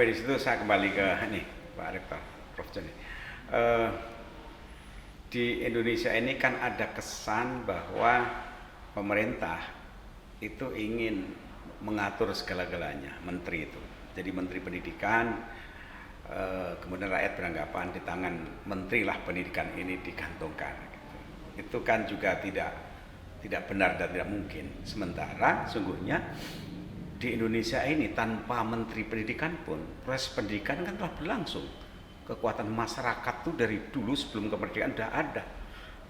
Dari situ saya kembali ke ini Pak Rektor, Prof. Joni. Eh, di Indonesia ini kan ada kesan bahwa pemerintah itu ingin mengatur segala-galanya, menteri itu. Jadi menteri pendidikan, kemudian rakyat beranggapan di tangan menteri lah pendidikan ini digantungkan. Gitu. Itu kan juga tidak benar dan tidak mungkin. Sementara sungguhnya di Indonesia ini tanpa menteri pendidikan pun proses pendidikan kan telah berlangsung. Kekuatan masyarakat tuh dari dulu sebelum kemerdekaan sudah ada.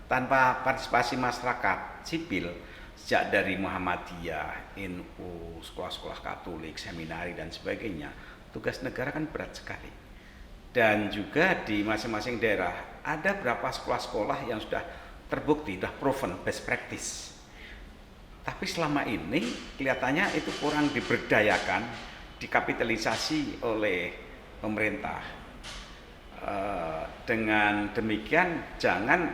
Tanpa partisipasi masyarakat sipil sejak dari Muhammadiyah, NU, sekolah-sekolah Katolik, seminari dan sebagainya, tugas negara kan berat sekali. Dan juga di masing-masing daerah ada berapa sekolah-sekolah yang sudah terbukti, sudah proven best practice. Tapi selama ini kelihatannya itu kurang diberdayakan, dikapitalisasi oleh pemerintah. Dengan demikian jangan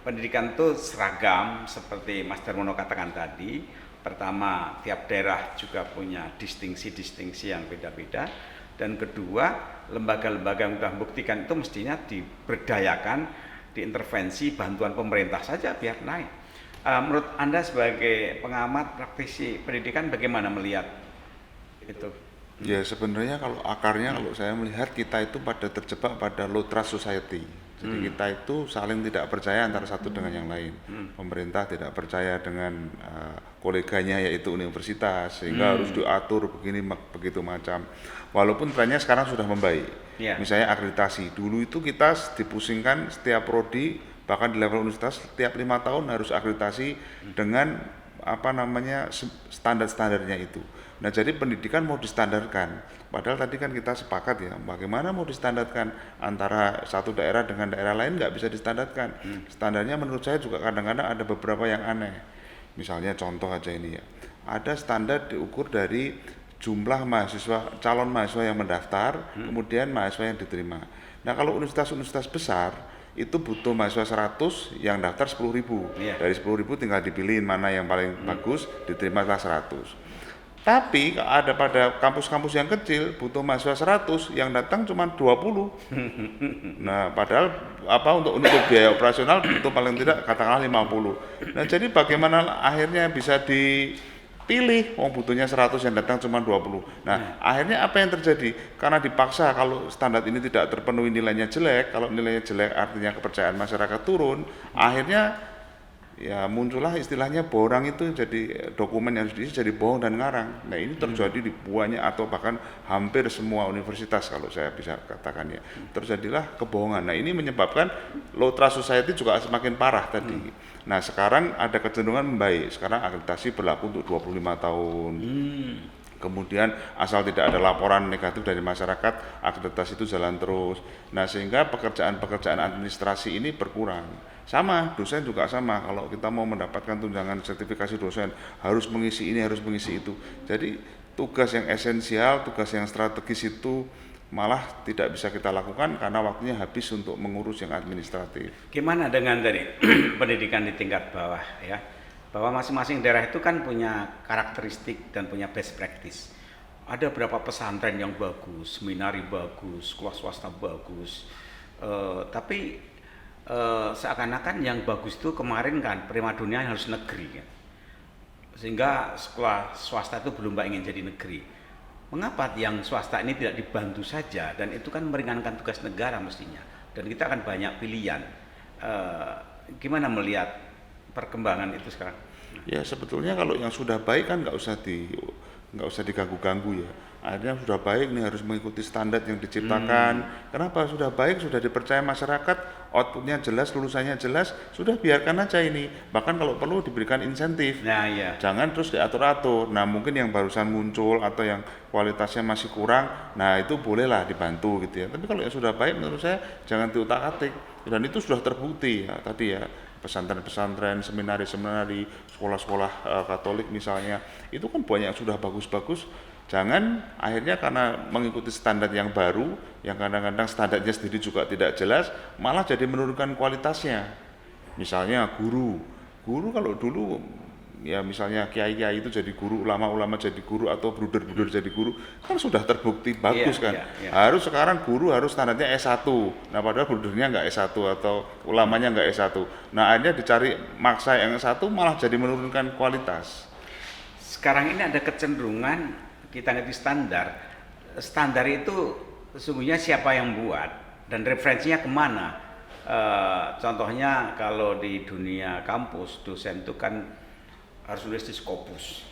pendidikan itu seragam seperti Mas Darmono katakan tadi. Pertama, tiap daerah juga punya distingsi-distingsi yang beda-beda. Dan kedua, lembaga-lembaga yang sudah membuktikan itu mestinya diberdayakan, diintervensi bantuan pemerintah saja biar naik. Menurut Anda sebagai pengamat praktisi pendidikan bagaimana melihat itu? Ya sebenarnya kalau akarnya kalau saya melihat kita itu terjebak pada low trust society. Jadi kita itu saling tidak percaya antara satu dengan yang lain. Pemerintah tidak percaya dengan koleganya yaitu universitas sehingga harus diatur begini begitu macam. Walaupun trennya sekarang sudah membaik. Yeah. Misalnya akreditasi. Dulu itu kita dipusingkan setiap prodi bahkan di level universitas setiap 5 tahun harus akreditasi dengan standar-standarnya itu. Nah jadi pendidikan mau distandarkan, padahal tadi kan kita sepakat ya, bagaimana mau distandarkan antara satu daerah dengan daerah lain nggak bisa distandarkan. Standarnya menurut saya juga kadang-kadang ada beberapa yang aneh. Misalnya contoh aja ini ya, ada standar diukur dari jumlah mahasiswa, calon mahasiswa yang mendaftar, kemudian mahasiswa yang diterima. Nah kalau universitas-universitas besar, itu butuh mahasiswa 100 yang daftar 10.000. Dari 10.000 tinggal dipilih mana yang paling bagus, diterima 100. Tapi ada pada kampus-kampus yang kecil butuh mahasiswa 100 yang datang cuma 20. Nah, padahal untuk biaya operasional butuh paling tidak katakanlah 50. Nah, jadi bagaimana akhirnya bisa dipilih butuhnya 100 yang datang cuma 20. Nah, akhirnya apa yang terjadi? Karena dipaksa kalau standar ini tidak terpenuhi nilainya jelek, kalau nilainya jelek artinya kepercayaan masyarakat turun, akhirnya ya muncullah istilahnya borang itu jadi dokumen yang harus diisi jadi bohong dan ngarang. Nah ini terjadi di banyak atau bahkan hampir semua universitas kalau saya bisa katakan ya. Terjadilah kebohongan. Nah ini menyebabkan low trust society juga semakin parah tadi. Nah sekarang ada kecenderungan membaik. Sekarang akreditasi berlaku untuk 25 tahun. Kemudian asal tidak ada laporan negatif dari masyarakat, akreditasi itu jalan terus. Nah sehingga pekerjaan-pekerjaan administrasi ini berkurang. Sama, dosen juga sama. Kalau kita mau mendapatkan tunjangan sertifikasi dosen, harus mengisi ini, harus mengisi itu. Jadi tugas yang esensial, tugas yang strategis itu malah tidak bisa kita lakukan karena waktunya habis untuk mengurus yang administratif. Gimana dengan tadi pendidikan di tingkat bawah ya? Bahwa masing-masing daerah itu kan punya karakteristik dan punya best practice. Ada berapa pesantren yang bagus, seminari bagus, sekolah swasta bagus, tapi seakan-akan yang bagus itu kemarin kan primadona harus negeri kan? Sehingga sekolah swasta itu belum ingin jadi negeri. Mengapa yang swasta ini tidak dibantu saja dan itu kan meringankan tugas negara mestinya dan kita akan banyak pilihan. Gimana melihat perkembangan itu sekarang? Ya sebetulnya kalau yang sudah baik kan nggak usah diganggu-ganggu ya. Akhirnya sudah baik nih harus mengikuti standar yang diciptakan. Kenapa sudah baik, sudah dipercaya masyarakat, outputnya jelas, lulusannya jelas, sudah biarkan aja ini. Bahkan kalau perlu diberikan insentif. Nah, iya. Jangan terus diatur-atur. Nah mungkin yang barusan muncul atau yang kualitasnya masih kurang, nah itu bolehlah dibantu gitu ya. Tapi kalau yang sudah baik menurut saya jangan diutak-atik. Dan itu sudah terbukti ya tadi ya. Pesantren-pesantren, seminari-seminari, sekolah-sekolah Katolik misalnya, itu kan banyak yang sudah bagus-bagus. Jangan akhirnya karena mengikuti standar yang baru, yang kadang-kadang standarnya sendiri juga tidak jelas, malah jadi menurunkan kualitasnya. Misalnya guru kalau dulu ya misalnya kiai-kiai itu jadi guru, ulama-ulama jadi guru, atau bruder-bruder jadi guru, kan sudah terbukti bagus kan. Harus sekarang guru harus standarnya S1. Nah padahal brudernya nggak S1 atau ulamanya nggak S1. Nah akhirnya dicari maksa yang S1 malah jadi menurunkan kualitas. Sekarang ini ada kecenderungan kita ngerti standar. Standar itu sesungguhnya siapa yang buat dan referensinya kemana. Contohnya kalau di dunia kampus, dosen itu kan harus nulis di Scopus,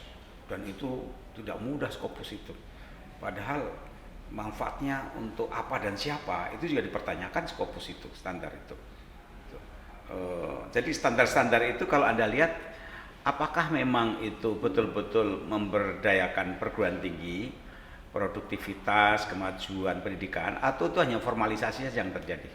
dan itu tidak mudah Scopus itu. Padahal manfaatnya untuk apa dan siapa itu juga dipertanyakan Scopus itu, standar itu. Jadi standar-standar itu kalau Anda lihat, apakah memang itu betul-betul memberdayakan perguruan tinggi, produktivitas, kemajuan pendidikan, atau itu hanya formalisasi saja yang terjadi?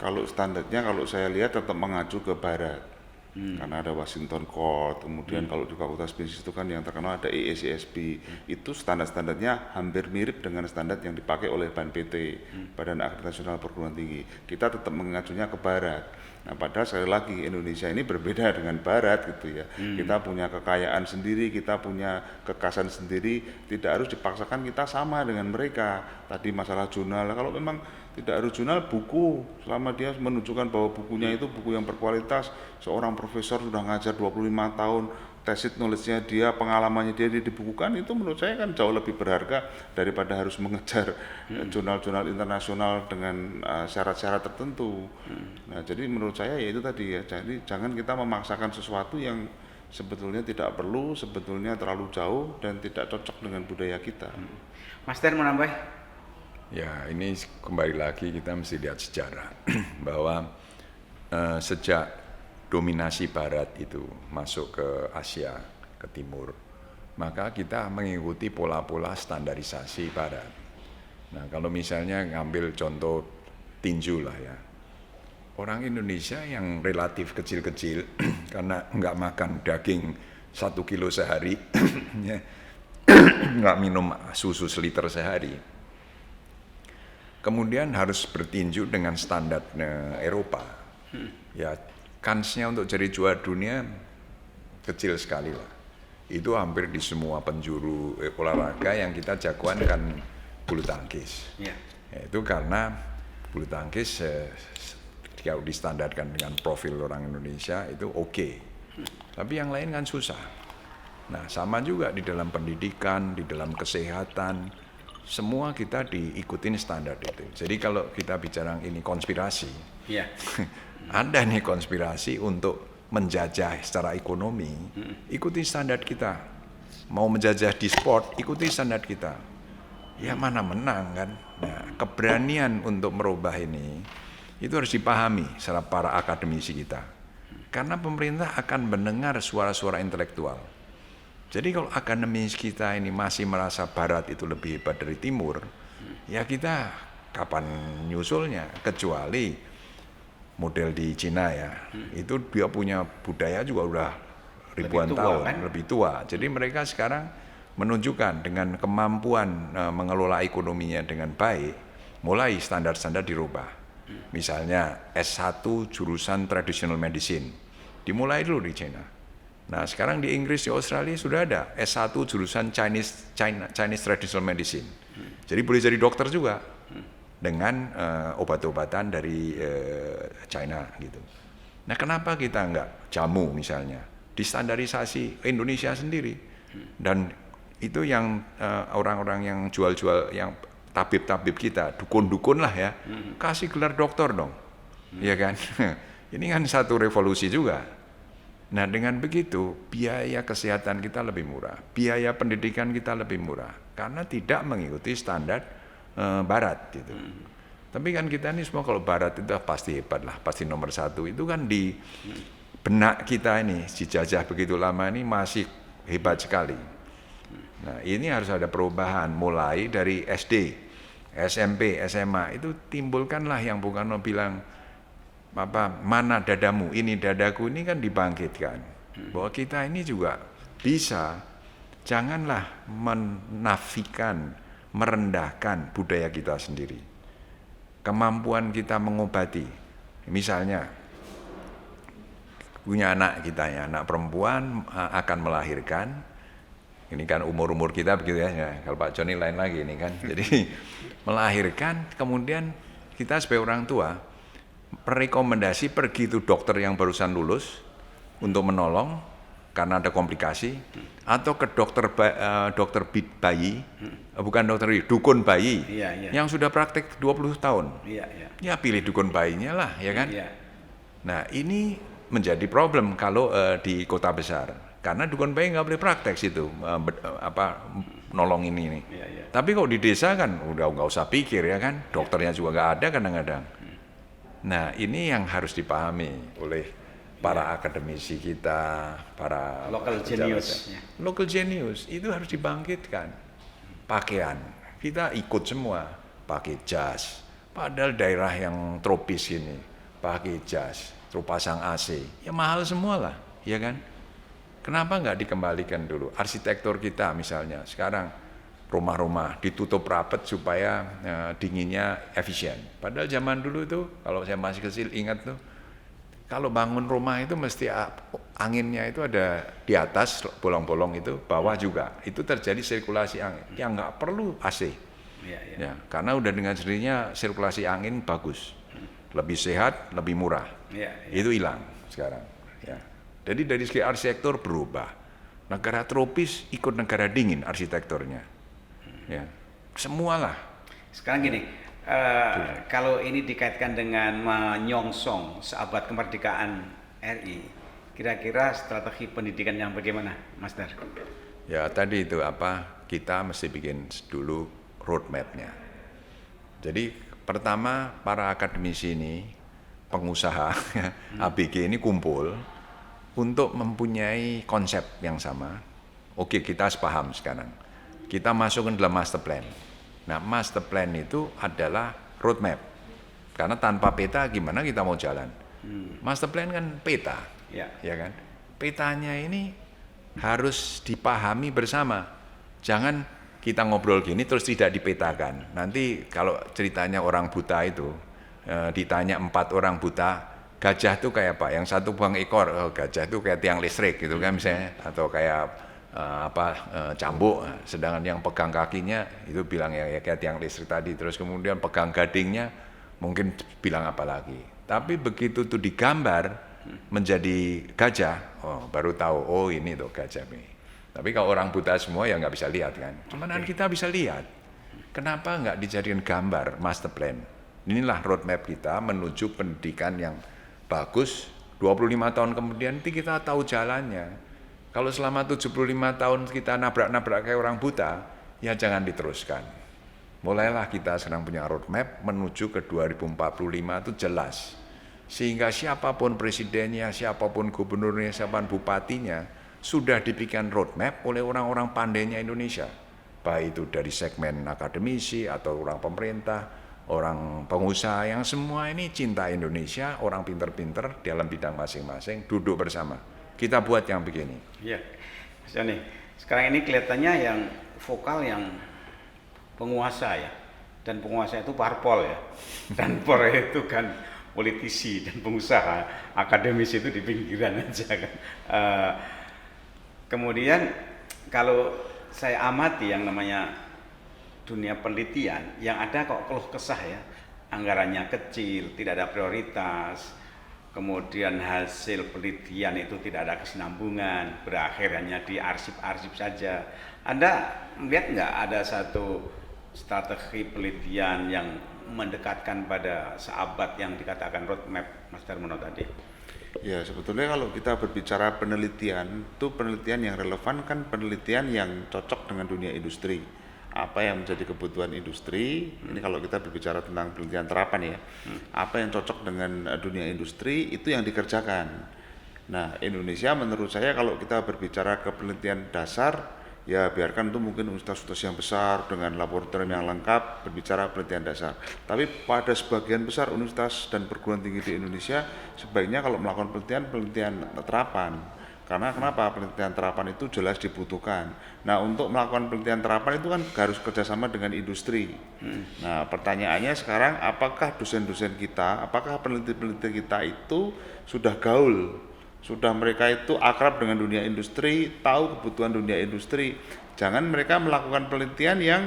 Kalau standarnya kalau saya lihat tetap mengacu ke barat. Karena ada Washington Code, kemudian kalau di Fakultas Bisnis itu kan yang terkenal ada EACSB. Itu standar-standarnya hampir mirip dengan standar yang dipakai oleh BANPT, Badan Akreditasi Nasional Perguruan Tinggi. Kita tetap mengacunya ke barat. Nah padahal sekali lagi Indonesia ini berbeda dengan barat gitu ya. Kita punya kekayaan sendiri, kita punya kekasan sendiri, tidak harus dipaksakan kita sama dengan mereka. Tadi masalah jurnal, kalau memang tidak harus jurnal, buku, selama dia menunjukkan bahwa bukunya itu buku yang berkualitas, seorang profesor sudah ngajar 25 tahun, tesis knowledge-nya dia, pengalamannya dia dibukukan, itu menurut saya kan jauh lebih berharga daripada harus mengejar jurnal-jurnal internasional dengan syarat-syarat tertentu. Nah, jadi menurut saya ya itu tadi ya, jadi jangan kita memaksakan sesuatu yang sebetulnya tidak perlu, sebetulnya terlalu jauh dan tidak cocok dengan budaya kita. Mas Ter mau nambah? Ya, ini kembali lagi kita mesti lihat sejarah bahwa sejak dominasi Barat itu masuk ke Asia, ke Timur, maka kita mengikuti pola-pola standarisasi Barat. Nah, kalau misalnya ngambil contoh tinju lah ya, orang Indonesia yang relatif kecil-kecil karena nggak makan daging 1 kilo sehari, nggak minum susu seliter sehari, kemudian harus bertinju dengan standar Eropa. Ya, kansnya untuk jadi juara dunia kecil sekali lah. Itu hampir di semua penjuru olahraga yang kita jagoan kan bulu tangkis. Ya, itu karena bulu tangkis kalau distandarkan dengan profil orang Indonesia itu oke. Tapi yang lain kan susah. Nah, sama juga di dalam pendidikan, di dalam kesehatan, semua kita diikutin standar itu. Jadi kalau kita bicara ini konspirasi, ada nih konspirasi untuk menjajah secara ekonomi, ikuti standar kita. Mau menjajah di sport, ikuti standar kita. Ya mana menang kan? Nah, keberanian untuk merubah ini itu harus dipahami secara para akademisi kita. Karena pemerintah akan mendengar suara-suara intelektual. Jadi kalau akademis kita ini masih merasa Barat itu lebih hebat dari Timur, ya kita kapan nyusulnya? Kecuali model di Cina ya, itu dia punya budaya juga udah ribuan tahun, kan? Lebih tua. Jadi mereka sekarang menunjukkan dengan kemampuan mengelola ekonominya dengan baik, mulai standar-standar dirubah. Misalnya S1 jurusan Traditional Medicine, dimulai dulu di Cina. Nah sekarang di Inggris, di Australia sudah ada S1 jurusan Chinese Traditional Medicine. Jadi boleh jadi dokter juga dengan obat-obatan dari China gitu. Nah kenapa kita enggak jamu misalnya distandarisasi Indonesia sendiri, dan itu yang orang-orang yang jual-jual, yang tabib-tabib kita, dukun-dukun lah ya, kasih gelar doktor dong, ya kan? Ini kan satu revolusi juga. Nah dengan begitu biaya kesehatan kita lebih murah, biaya pendidikan kita lebih murah, karena tidak mengikuti standar Barat gitu. Tapi kan kita ini semua kalau Barat itu pasti hebat lah, pasti nomor satu. Itu kan di benak kita ini, dijajah begitu lama ini masih hebat sekali. Nah ini harus ada perubahan, mulai dari SD, SMP, SMA, itu timbulkanlah yang bukan mau bilang mana dadamu, ini dadaku, ini kan dibangkitkan bahwa kita ini juga bisa. Janganlah menafikan, merendahkan budaya kita sendiri, kemampuan kita mengobati. Misalnya punya anak kita ya, anak perempuan akan melahirkan. Ini kan umur-umur kita begitu ya. Kalau Pak Joni lain lagi ini kan. Jadi melahirkan, kemudian kita sebagai orang tua rekomendasi pergi itu dokter yang barusan lulus untuk menolong karena ada komplikasi, atau ke dokter bayi, bukan dokter dukun bayi, yang sudah praktek 20 tahun. Ya pilih dukun bayinya lah, ya kan? Nah ini menjadi problem kalau di kota besar, karena dukun bayi nggak boleh praktek situ, nolong ini. Tapi kalau di desa kan udah nggak usah pikir ya kan, dokternya juga nggak ada kadang-kadang. Nah ini yang harus dipahami oleh para akademisi kita, para local genius. Local genius itu harus dibangkitkan. Pakaian kita ikut semua pakai jas, padahal daerah yang tropis ini pakai jas, terus pasang AC, ya mahal semua lah, ya kan? Kenapa nggak dikembalikan dulu arsitektur kita misalnya? Sekarang rumah-rumah ditutup rapat supaya dinginnya efisien. Padahal zaman dulu itu, kalau saya masih kecil ingat tuh, kalau bangun rumah itu mesti anginnya itu ada di atas bolong-bolong itu, bawah juga. Itu terjadi sirkulasi angin. Yang nggak perlu AC. Ya, karena udah dengan sendirinya sirkulasi angin bagus, lebih sehat, lebih murah. Itu hilang sekarang. Ya. Jadi dari segi arsitektur berubah. Negara tropis ikut negara dingin arsitekturnya. Ya, semualah. Sekarang gini, kalau ini dikaitkan dengan menyongsong seabad kemerdekaan RI, kira-kira strategi pendidikan yang bagaimana, Mas Dar? Ya tadi itu kita mesti bikin dulu roadmap-nya. Jadi pertama para akademisi ini, pengusaha ABG ini kumpul untuk mempunyai konsep yang sama. Oke, kita sepaham sekarang. Kita masukkan dalam master plan. Nah, master plan itu adalah roadmap. Karena tanpa peta gimana kita mau jalan? Master plan kan peta, ya kan? Petanya ini harus dipahami bersama. Jangan kita ngobrol gini terus tidak dipetakan. Nanti kalau ceritanya orang buta itu, ditanya 4 orang buta, gajah itu kayak apa? Yang satu buang ekor, gajah itu kayak tiang listrik gitu kan misalnya, atau kayak cambuk, sedangkan yang pegang kakinya itu bilang ya kayak tiang listrik tadi, terus kemudian pegang gadingnya mungkin bilang apa lagi. Tapi begitu tuh digambar menjadi gajah, baru tahu ini tuh gajah ini. Tapi kalau orang buta semua ya nggak bisa lihat kan. Cuman kita bisa lihat. Kenapa nggak dijadikan gambar master plan? Inilah roadmap kita menuju pendidikan yang bagus. 25 tahun kemudian nanti kita tahu jalannya. Kalau selama 75 tahun kita nabrak-nabrak kayak orang buta, ya jangan diteruskan. Mulailah kita sekarang punya roadmap menuju ke 2045 itu jelas. Sehingga siapapun presidennya, siapapun gubernurnya, siapapun bupatinya, sudah dipikirkan roadmap oleh orang-orang pandainya Indonesia. Baik itu dari segmen akademisi atau orang pemerintah, orang pengusaha yang semua ini cinta Indonesia, orang pinter-pinter dalam bidang masing-masing, duduk bersama. Kita buat yang begini. Iya, Mas Joni. Sekarang ini kelihatannya yang vokal yang penguasa ya, dan penguasa itu parpol ya, dan parpol itu kan politisi dan pengusaha, akademisi itu di pinggiran aja kan. Kemudian kalau saya amati yang namanya dunia penelitian, yang ada kok keluh kesah ya, anggarannya kecil, tidak ada prioritas. Kemudian hasil penelitian itu tidak ada kesinambungan, berakhir hanya di arsip-arsip saja. Anda melihat nggak ada satu strategi penelitian yang mendekatkan pada seabad yang dikatakan roadmap Mas Darmono tadi? Ya sebetulnya kalau kita berbicara penelitian, itu penelitian yang relevan kan penelitian yang cocok dengan dunia industri. Apa yang menjadi kebutuhan industri, ini kalau kita berbicara tentang penelitian terapan ya, apa yang cocok dengan dunia industri itu yang dikerjakan. Nah Indonesia menurut saya kalau kita berbicara ke penelitian dasar, ya biarkan itu mungkin universitas-universitas yang besar dengan laboratorium yang lengkap berbicara penelitian dasar. Tapi pada sebagian besar universitas dan perguruan tinggi di Indonesia sebaiknya kalau melakukan penelitian terapan. Karena kenapa? Penelitian terapan itu jelas dibutuhkan. Nah untuk melakukan penelitian terapan itu kan harus kerjasama dengan industri. Nah pertanyaannya sekarang, apakah dosen-dosen kita, apakah peneliti-peneliti kita itu sudah gaul sudah mereka itu akrab dengan dunia industri, tahu kebutuhan dunia industri. Jangan mereka melakukan penelitian yang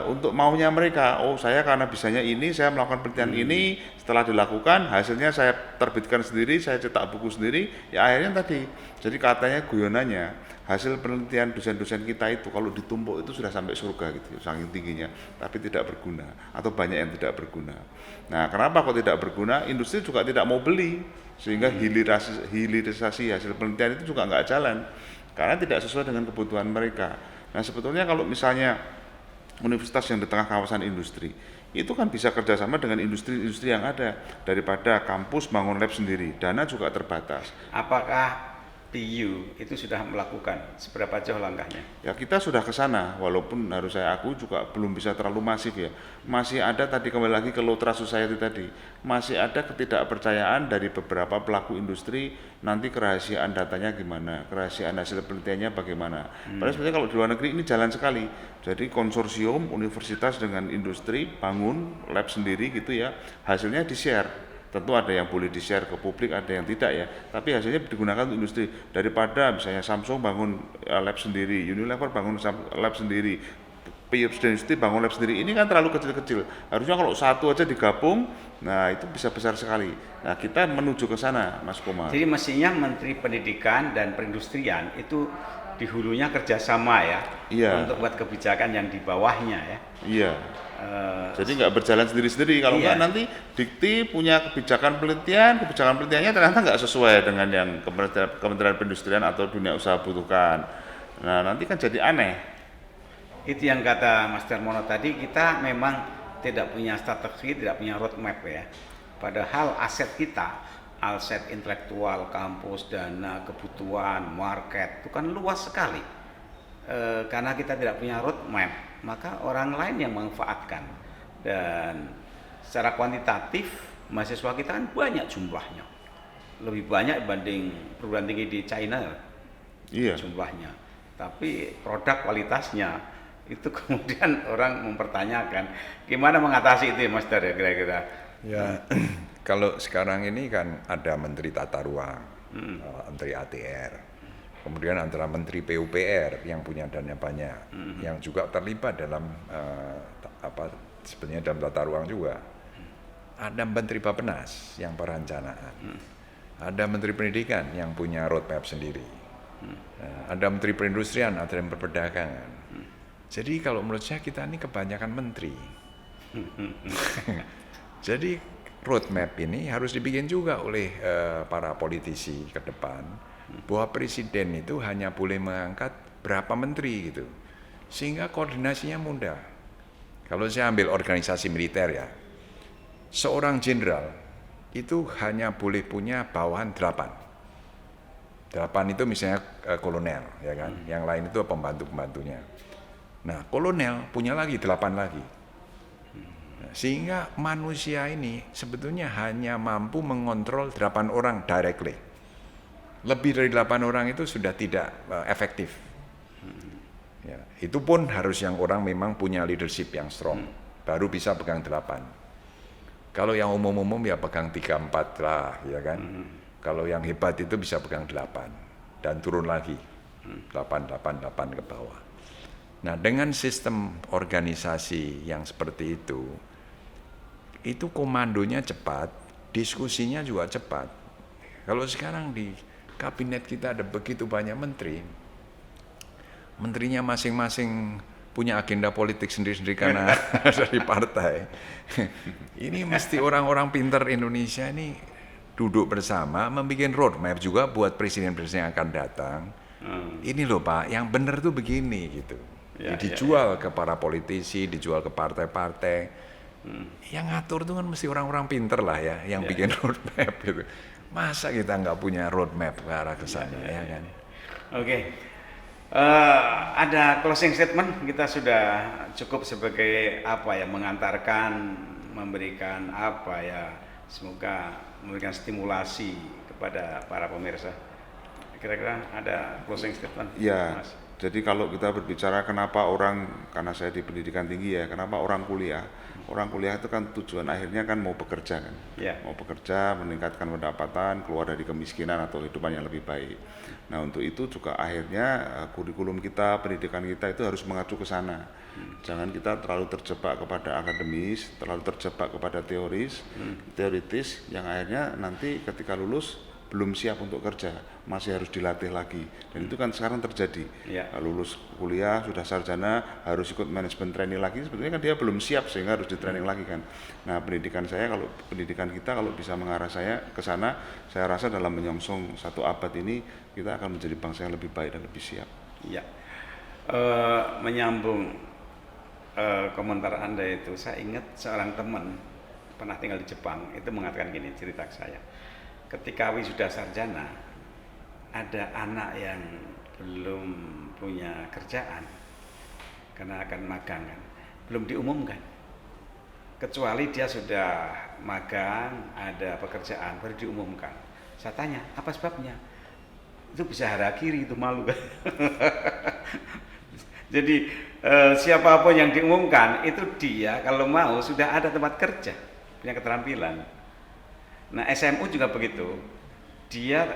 untuk maunya mereka. Oh, saya karena bisanya ini, saya melakukan penelitian ini, setelah dilakukan hasilnya saya terbitkan sendiri, saya cetak buku sendiri, ya akhirnya tadi. Jadi katanya guyonannya, hasil penelitian dosen-dosen kita itu kalau ditumpuk itu sudah sampai surga gitu, saking tingginya, tapi tidak berguna atau banyak yang tidak berguna. Nah, kenapa kok tidak berguna? Industri juga tidak mau beli, sehingga hilirisasi hasil penelitian itu juga nggak jalan karena tidak sesuai dengan kebutuhan mereka. Nah, sebetulnya kalau misalnya universitas yang di tengah kawasan industri itu kan bisa kerjasama dengan industri-industri yang ada daripada kampus bangun lab sendiri, dana juga terbatas. Apakah PU itu sudah melakukan seberapa jauh langkahnya? Ya kita sudah ke sana, walaupun harus saya akui juga belum bisa terlalu masif ya. Masih ada tadi kembali lagi ke low trust society tadi, masih ada ketidakpercayaan dari beberapa pelaku industri nanti kerahasiaan datanya gimana, kerahasiaan hasil penelitiannya bagaimana. Padahal sebenarnya kalau di luar negeri ini jalan sekali. Jadi konsorsium universitas dengan industri bangun lab sendiri gitu ya, hasilnya di-share. Tentu ada yang boleh di-share ke publik, ada yang tidak ya. Tapi hasilnya digunakan untuk industri. Daripada misalnya Samsung bangun lab sendiri, Unilever bangun lab sendiri, Philips Industry bangun lab sendiri. Ini kan terlalu kecil-kecil. Harusnya kalau satu aja digabung, nah itu bisa besar sekali. Nah kita menuju ke sana, Mas Komar. Jadi mestinya Menteri Pendidikan dan Perindustrian itu di hulunya kerjasama ya, Iya. untuk buat kebijakan yang di bawahnya ya. Iya. Jadi nggak berjalan sendiri-sendiri. Kalau Iya. nggak nanti Dikti punya kebijakan penelitiannya ternyata nggak sesuai dengan yang Kementerian Perindustrian atau dunia usaha butuhkan. Nah nanti kan jadi aneh. Itu yang kata Mas Darmono tadi, kita memang tidak punya strategi, tidak punya roadmap ya. Padahal aset kita, aset intelektual, kampus, dana, kebutuhan, market itu kan luas sekali. Karena kita tidak punya roadmap, maka orang lain yang memanfaatkan. Dan secara kuantitatif mahasiswa kita kan banyak jumlahnya, lebih banyak dibanding perguruan tinggi di China Iya. jumlahnya. Tapi produk kualitasnya itu kemudian orang mempertanyakan gimana mengatasi itu ya Mas Dar ya kira-kira. Ya, kalau sekarang ini kan ada Menteri Tata Ruang, Menteri ATR, kemudian antara Menteri PUPR yang punya dana banyak, yang juga terlibat dalam sebenarnya dalam tata ruang juga. Ada Menteri Bappenas yang perencanaan, ada Menteri Pendidikan yang punya roadmap sendiri, ada Menteri Perindustrian, ada yang perdagangan. Jadi kalau menurut saya kita ini kebanyakan menteri. Jadi roadmap ini harus dibikin juga oleh para politisi ke depan, bahwa presiden itu hanya boleh mengangkat berapa menteri gitu, sehingga koordinasinya mudah. Kalau saya ambil organisasi militer ya, seorang jenderal itu hanya boleh punya bawahan 8 itu misalnya kolonel ya kan, yang lain itu pembantu-pembantunya. Nah kolonel punya lagi 8 lagi. Sehingga manusia ini sebetulnya hanya mampu mengontrol 8 orang directly. Lebih dari 8 orang itu sudah tidak efektif. Ya, itu pun harus yang orang memang punya leadership yang strong, baru bisa pegang 8. Kalau yang umum-umum ya pegang 3-4 lah, ya kan. Kalau yang hebat itu bisa pegang 8 dan turun lagi 8 ke bawah. Nah, dengan sistem organisasi yang seperti itu komandonya cepat, diskusinya juga cepat. Kalau sekarang di kabinet kita ada begitu banyak menteri, menterinya masing-masing punya agenda politik sendiri-sendiri karena dari partai. Ini mesti orang-orang pinter Indonesia ini duduk bersama, membuat roadmap juga buat presiden-presiden yang akan datang. Ini loh Pak, yang benar tuh begini gitu. Ya, dijual ke para politisi, dijual ke partai-partai. Yang ngatur tuh kan mesti orang-orang pinter lah ya, yang bikin roadmap gitu. Masa kita nggak punya roadmap ke arah ke sana ya kan? Oke. Ada closing statement, kita sudah cukup sebagai mengantarkan, memberikan semoga memberikan stimulasi kepada para pemirsa. Kira-kira ada closing statement? Ya, Mas? jadi kalau kita berbicara kenapa orang, karena saya di pendidikan tinggi ya, kenapa orang kuliah? orang kuliah itu kan tujuan akhirnya kan mau bekerja kan, Ya. mau bekerja, meningkatkan pendapatan, keluar dari kemiskinan atau kehidupan yang lebih baik. Nah untuk itu juga akhirnya kurikulum kita, pendidikan kita itu harus mengacu ke sana. Jangan kita terlalu terjebak kepada akademis, terlalu terjebak kepada teoritis, yang akhirnya nanti ketika lulus belum siap untuk kerja, masih harus dilatih lagi. Dan itu kan sekarang terjadi. Ya. Lulus kuliah sudah sarjana harus ikut manajemen training lagi, sebetulnya kan dia belum siap sehingga harus di training lagi kan. Nah pendidikan kita kalau bisa mengarah saya ke sana, saya rasa dalam menyongsong 1 abad ini kita akan menjadi bangsa yang lebih baik dan lebih siap. Ya. Menyambung komentar Anda itu, saya ingat seorang teman pernah tinggal di Jepang itu mengatakan gini, cerita ke saya. Ketika wisuda sarjana, ada anak yang belum punya kerjaan karena akan magang kan, belum diumumkan. Kecuali dia sudah magang, ada pekerjaan, baru diumumkan. Saya tanya, apa sebabnya? Itu bisa harakiri, itu malu kan. Jadi siapapun yang diumumkan itu dia kalau mau sudah ada tempat kerja, punya keterampilan. Nah SMU juga begitu, dia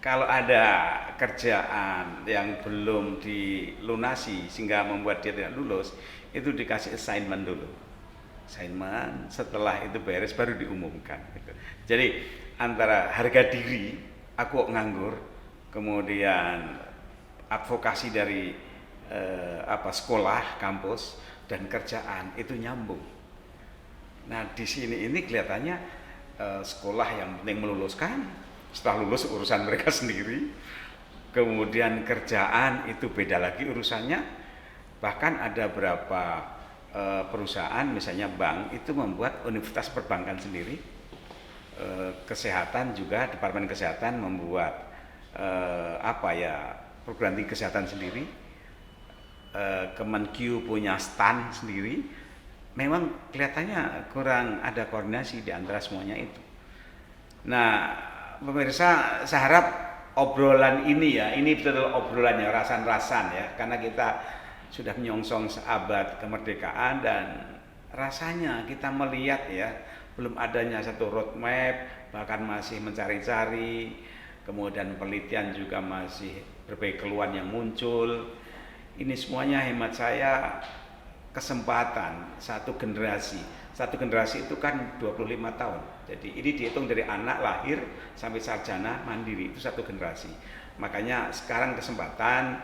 kalau ada kerjaan yang belum dilunasi sehingga membuat dia tidak lulus, itu dikasih assignment dulu. Assignment, setelah itu beres baru diumumkan gitu. Jadi antara harga diri, aku nganggur, kemudian advokasi dari sekolah, kampus, dan kerjaan itu nyambung. Nah di sini ini kelihatannya sekolah yang penting meluluskan, setelah lulus urusan mereka sendiri, kemudian kerjaan itu beda lagi urusannya. Bahkan ada beberapa perusahaan, misalnya bank, itu membuat universitas perbankan sendiri, kesehatan juga, Departemen Kesehatan membuat perguruan tinggi kesehatan sendiri, Kemenkyu punya STAN sendiri. Memang kelihatannya kurang ada koordinasi di antara semuanya itu. Nah, pemirsa, saya harap obrolan ini ya, ini betul obrolannya rasan-rasan ya, karena kita sudah menyongsong seabad kemerdekaan dan rasanya kita melihat ya, belum adanya satu roadmap, bahkan masih mencari-cari, kemudian penelitian juga masih berbagai keluhan yang muncul. Ini semuanya hemat saya kesempatan satu generasi itu kan 25 tahun. Jadi ini dihitung dari anak lahir sampai sarjana mandiri, itu satu generasi. Makanya sekarang kesempatan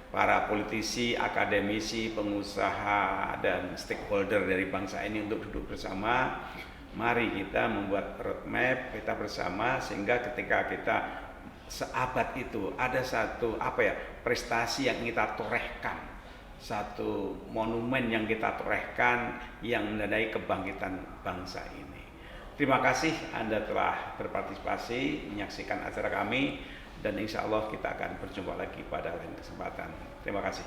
para politisi, akademisi, pengusaha, dan stakeholder dari bangsa ini untuk duduk bersama. Mari kita membuat roadmap kita bersama, sehingga ketika kita seabad itu ada satu prestasi yang kita torehkan, satu monumen yang kita torehkan yang menandai kebangkitan bangsa ini. Terima kasih Anda telah berpartisipasi menyaksikan acara kami, dan insya Allah kita akan berjumpa lagi pada lain kesempatan. Terima kasih.